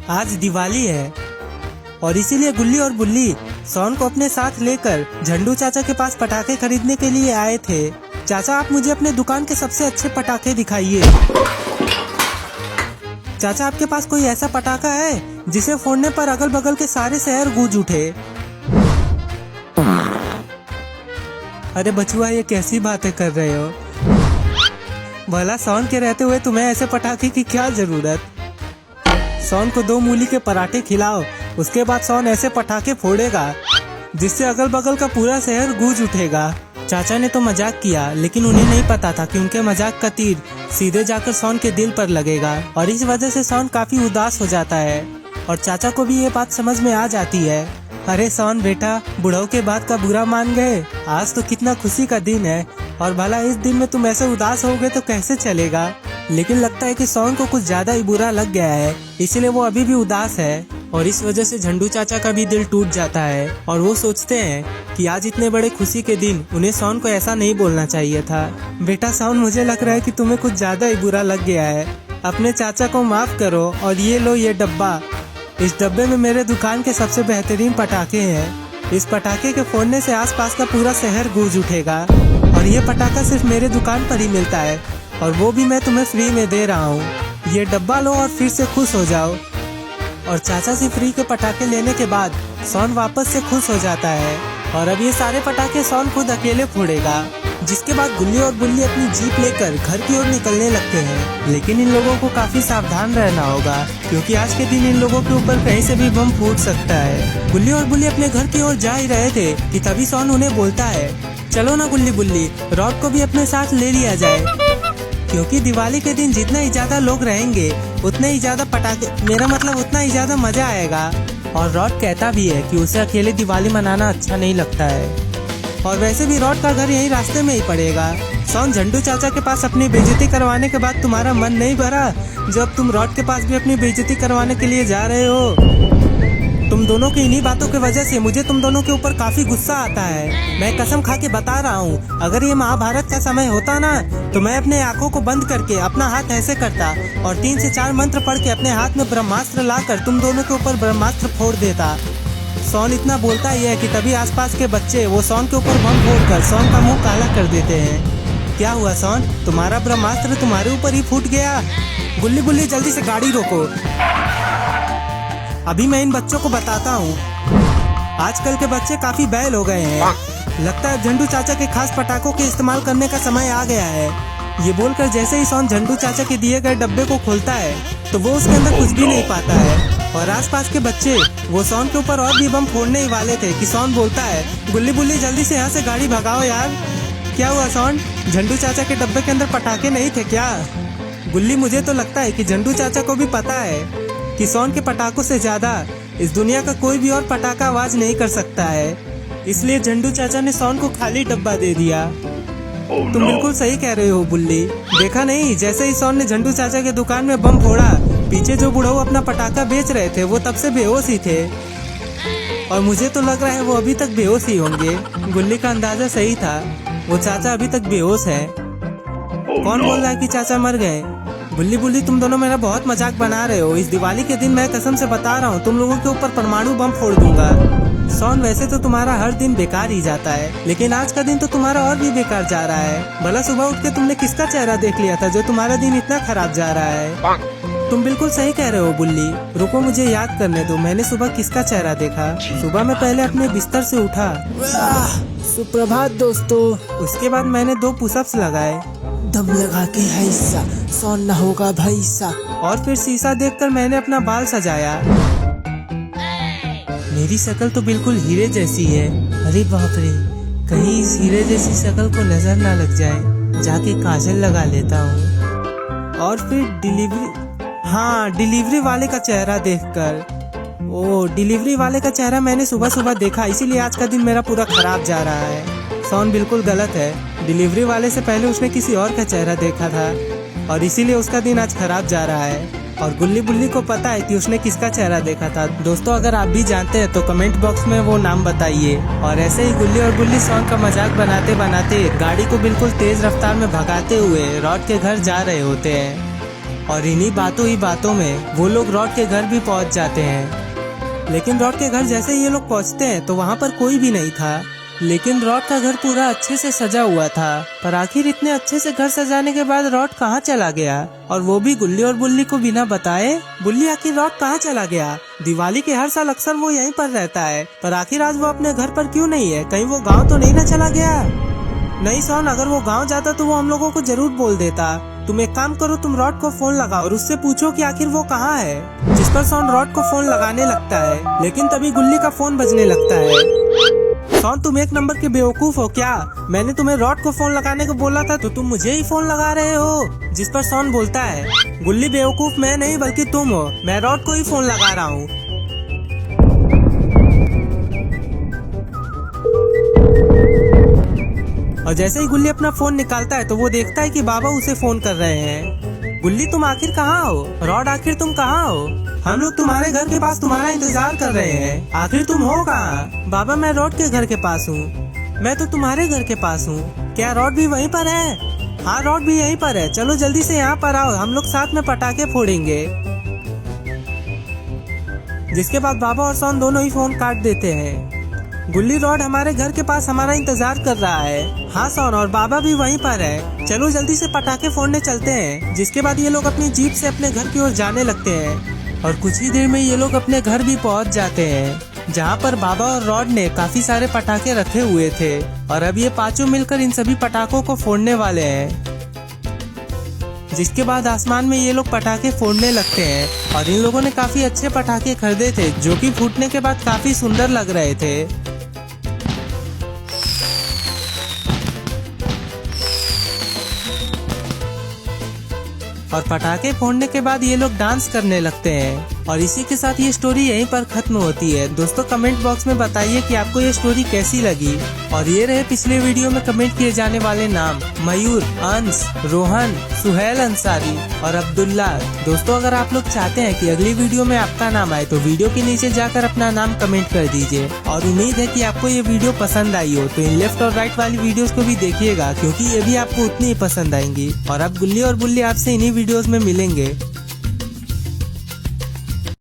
आज दिवाली है और इसीलिए गुल्ली और बुल्ली सोन को अपने साथ लेकर झंडू चाचा के पास पटाखे खरीदने के लिए आए थे। चाचा, आप मुझे अपने दुकान के सबसे अच्छे पटाखे दिखाइए। चाचा, आपके पास कोई ऐसा पटाखा है जिसे फोड़ने पर अगल बगल के सारे शहर गूंज उठे? अरे बचुआ, ये कैसी बातें कर रहे हो? भला सोन के रहते हुए तुम्हें ऐसे पटाखे की क्या जरूरत? सोन को 2 मूली के पराठे खिलाओ, उसके बाद सोन ऐसे पटाखे फोड़ेगा जिससे अगल बगल का पूरा शहर गूंज उठेगा। चाचा ने तो मजाक किया, लेकिन उन्हें नहीं पता था कि उनके मजाक का तीर सीधे जाकर सोन के दिल पर लगेगा और इस वजह से सोन काफी उदास हो जाता है और चाचा को भी ये बात समझ में आ जाती है। अरे सोन बेटा, बुढ़ऊ के बात का बुरा मान गए। आज तो कितना खुशी का दिन है और भला इस दिन में तुम ऐसे उदास होगे तो कैसे चलेगा? लेकिन लगता है कि सोन को कुछ ज्यादा ही बुरा लग गया है, इसलिए वो अभी भी उदास है और इस वजह से झंडू चाचा का भी दिल टूट जाता है और वो सोचते हैं कि आज इतने बड़े खुशी के दिन उन्हें सोन को ऐसा नहीं बोलना चाहिए था। बेटा सोन, मुझे लग रहा है कि तुम्हें कुछ ज्यादा ही बुरा लग गया है। अपने चाचा को माफ करो और ये लो ये डब्बा। इस डब्बे में मेरे दुकान के सबसे बेहतरीन पटाखे हैं। इस पटाखे के फोड़ने से आसपास का पूरा शहर गूंज उठेगा और ये पटाखा सिर्फ मेरे दुकान पर ही मिलता है और वो भी मैं तुम्हें फ्री में दे रहा हूँ। ये डब्बा लो और फिर से खुश हो जाओ। और चाचा से फ्री के पटाखे लेने के बाद सोन वापस से खुश हो जाता है और अब ये सारे पटाखे सोन खुद अकेले फोड़ेगा। जिसके बाद गुल्ली और बुल्ली अपनी जीप लेकर घर की ओर निकलने लगते हैं। लेकिन इन लोगों को काफी सावधान रहना होगा क्योंकि आज के दिन इन लोगों के ऊपर कहीं से भी बम फूट सकता है। गुल्ली और बुल्ली अपने घर की ओर जा ही रहे थे कि तभी सोन उन्हें बोलता है, चलो ना गुल्ली बुल्ली, रॉड को भी अपने साथ ले लिया जाए क्योंकि दिवाली के दिन जितना ही ज्यादा लोग रहेंगे उतने ही ज्यादा पटाखे, मेरा मतलब उतना ही ज्यादा मजा आएगा। और रॉड कहता भी है कि उसे अकेले दिवाली मनाना अच्छा नहीं लगता है और वैसे भी रॉड का घर यही रास्ते में ही पड़ेगा। सोन, झंडू चाचा के पास अपनी बेइज्जती करवाने के बाद तुम्हारा मन नहीं भरा जब तुम रॉड के पास भी अपनी बेइज्जती करवाने के लिए जा रहे हो? तुम दोनों की इन्हीं बातों की वजह से मुझे तुम दोनों के ऊपर काफी गुस्सा आता है। मैं कसम खा के बता रहा हूँ, अगर ये महाभारत का समय होता ना तो मैं अपने आंखों को बंद करके अपना हाथ ऐसे करता और 3 से 4 मंत्र पढ़ के अपने हाथ में ब्रह्मास्त्र लाकर तुम दोनों के ऊपर ब्रह्मास्त्र फोड़ देता। सोन इतना बोलता ही है कि तभी आसपास के बच्चे वो सोन के ऊपर बम फोड़कर सोन का मुंह काला कर देते हैं। क्या हुआ सोन, तुम्हारा ब्रह्मास्त्र तुम्हारे ऊपर ही फूट गया? गुल्ली बुल्ली, जल्दी से गाड़ी रोको, अभी मैं इन बच्चों को बताता हूँ। आजकल के बच्चे काफी बैल हो गए हैं। लगता है झंडू चाचा के खास पटाखों के इस्तेमाल करने का समय आ गया है। ये बोलकर जैसे ही सोन झंडू चाचा के दिए गए डब्बे को खोलता है तो वो उसके अंदर कुछ भी नहीं पाता है और आसपास के बच्चे वो सोन के ऊपर और भी बम फोड़ने ही वाले थे कि सोन बोलता है, गुल्ली बुल्ली जल्दी से यहाँ से गाड़ी भगाओ यार। क्या हुआ सोन, झंडू चाचा के डब्बे के अंदर पटाखे नहीं थे क्या? गुल्ली, मुझे तो लगता है कि झंडू चाचा को भी पता है कि सोन के पटाखों से ज्यादा इस दुनिया का कोई भी और पटाखा आवाज नहीं कर सकता है, इसलिए झंडू चाचा ने सोन को खाली डब्बा दे दिया। तुम बिल्कुल सही कह रहे हो बुल्ली। देखा नहीं, जैसे ही सोन ने झंडू चाचा के दुकान में बम फोड़ा, पीछे जो बुढ़ऊ अपना पटाखा बेच रहे थे वो तब से बेहोश ही थे और मुझे तो लग रहा है वो अभी तक बेहोश ही होंगे। गुल्ली का अंदाजा सही था, वो चाचा अभी तक बेहोश है। कौन बोल रहा है कि चाचा मर गए? बुल्ली बुल्ली, तुम दोनों मेरा बहुत मजाक बना रहे हो। इस दिवाली के दिन मैं कसम से बता रहा हूँ तुम लोगों के ऊपर परमाणु बम फोड़ दूंगा। सोन, वैसे तो तुम्हारा हर दिन बेकार ही जाता है, लेकिन आज का दिन तो तुम्हारा और भी बेकार जा रहा है। भला सुबह उठ के तुमने किसका चेहरा देख लिया था जो तुम्हारा दिन इतना खराब जा रहा है? तुम बिल्कुल सही कह रहे हो बुल्ली। रुको, मुझे याद करने दो, मैंने सुबह किसका चेहरा देखा। सुबह मैं पहले अपने बिस्तर से उठा, सुप्रभात दोस्तों। उसके बाद मैंने 2 पुशअप्स लगाए, दम लगा के ऐसा सोन ना होगा भाई सा। और फिर शीशा देखकर मैंने अपना बाल सजाया। मेरी शक्ल तो बिल्कुल हीरे जैसी है। अरे बाप रे, कहीं इस हीरे जैसी शक्ल को नजर ना लग जाए, जाके काजल लगा लेता हूँ। और फिर डिलीवरी वाले का चेहरा देखकर, डिलीवरी वाले का चेहरा मैंने सुबह सुबह देखा, इसीलिए आज का दिन मेरा पूरा खराब जा रहा है। सोन बिल्कुल गलत है, डिलीवरी वाले से पहले उसने किसी और का चेहरा देखा था और इसीलिए उसका दिन आज खराब जा रहा है। और गुल्ली बुल्ली को पता है कि उसने किसका चेहरा देखा था। दोस्तों, अगर आप भी जानते हैं तो कमेंट बॉक्स में वो नाम बताइए। और ऐसे ही गुल्ली और बुल्ली सोन का मजाक बनाते बनाते गाड़ी को बिल्कुल तेज रफ्तार में भगाते हुए रॉड के घर जा रहे होते हैं। और इन्हीं बातों ही बातों में वो लोग रॉड के घर भी पहुंच जाते हैं। लेकिन रॉड के घर जैसे ये लोग पहुंचते हैं तो वहाँ पर कोई भी नहीं था। लेकिन रॉड का घर पूरा अच्छे से सजा हुआ था। पर आखिर इतने अच्छे से घर सजाने के बाद रॉड कहाँ चला गया, और वो भी गुल्ली और बुल्ली को बिना बताए। बुल्ली, आखिर रॉड कहाँ चला गया? दिवाली के हर साल अक्सर वो यहीं पर रहता है, पर आखिर आज वो अपने घर पर क्यों नहीं है? कहीं वो गाँव तो नहीं न चला गया? नहीं सोन, अगर वो गाँव जाता तो वो हम लोगों को जरूर बोल देता। तुम एक काम करो, तुम रॉड को फोन लगाओ और उससे पूछो कि आखिर वो कहाँ है। जिस पर सोन रॉड को फोन लगाने लगता है, लेकिन तभी गुल्ली का फोन बजने लगता है। सोन, तुम एक नंबर के बेवकूफ हो क्या? मैंने तुम्हें रॉड को फोन लगाने को बोला था तो तुम मुझे ही फोन लगा रहे हो। जिस पर सोन बोलता है, गुल्ली बेवकूफ मैं नहीं बल्कि तुम हो, मैं रॉड को ही फोन लगा रहा हूँ। और जैसे ही गुल्ली अपना फोन निकालता है तो वो देखता है कि बाबा उसे फोन कर रहे हैं। गुल्ली, तुम आखिर कहाँ हो? रॉड, आखिर तुम कहाँ हो? हम लोग तुम्हारे घर के पास तुम्हारा इंतजार कर रहे हैं, आखिर तुम हो कहाँ? बाबा, मैं रॉड के घर के पास हूँ। मैं तो तुम्हारे घर के पास हूँ। क्या रॉड भी वहीं पर है? हाँ, रॉड भी यहीं पर है। चलो जल्दी से यहाँ पर आओ, हम लोग साथ में पटाखे फोड़ेंगे। जिसके बाद बाबा और सोन दोनों ही फोन काट देते हैं। गुल्ली, रॉड हमारे घर के पास हमारा इंतजार कर रहा है। हाँ सोन, और बाबा भी वहीं पर है। चलो जल्दी से पटाखे फोड़ने चलते हैं। जिसके बाद ये लोग अपनी जीप से अपने घर की ओर जाने लगते हैं और कुछ ही देर में ये लोग अपने घर भी पहुंच जाते हैं, जहाँ पर बाबा और रॉड ने काफी सारे पटाखे रखे हुए थे और अब ये पांचों मिलकर इन सभी पटाखों को फोड़ने वाले हैं। जिसके बाद आसमान में ये लोग पटाखे फोड़ने लगते हैं और इन लोगों ने काफी अच्छे पटाखे खरीदे थे जो कि फूटने के बाद काफी सुंदर लग रहे थे। और पटाखे फोड़ने के बाद ये लोग डांस करने लगते हैं और इसी के साथ ये स्टोरी यहीं पर खत्म होती है। दोस्तों, कमेंट बॉक्स में बताइए कि आपको ये स्टोरी कैसी लगी। और ये रहे पिछले वीडियो में कमेंट किए जाने वाले नाम: मयूर, अंश, रोहन, सुहेल अंसारी और अब्दुल्ला। दोस्तों, अगर आप लोग चाहते हैं कि अगली वीडियो में आपका नाम आए तो वीडियो के नीचे जाकर अपना नाम कमेंट कर दीजिए। और उम्मीद है कि आपको ये वीडियो पसंद आई हो, तो इन लेफ्ट और राइट वाली वीडियोस को भी देखिएगा क्योंकि ये भी आपको उतनी ही पसंद आएंगी। और अब गुल्ली और बुल्ली आपसे इन्हीं वीडियोस में मिलेंगे।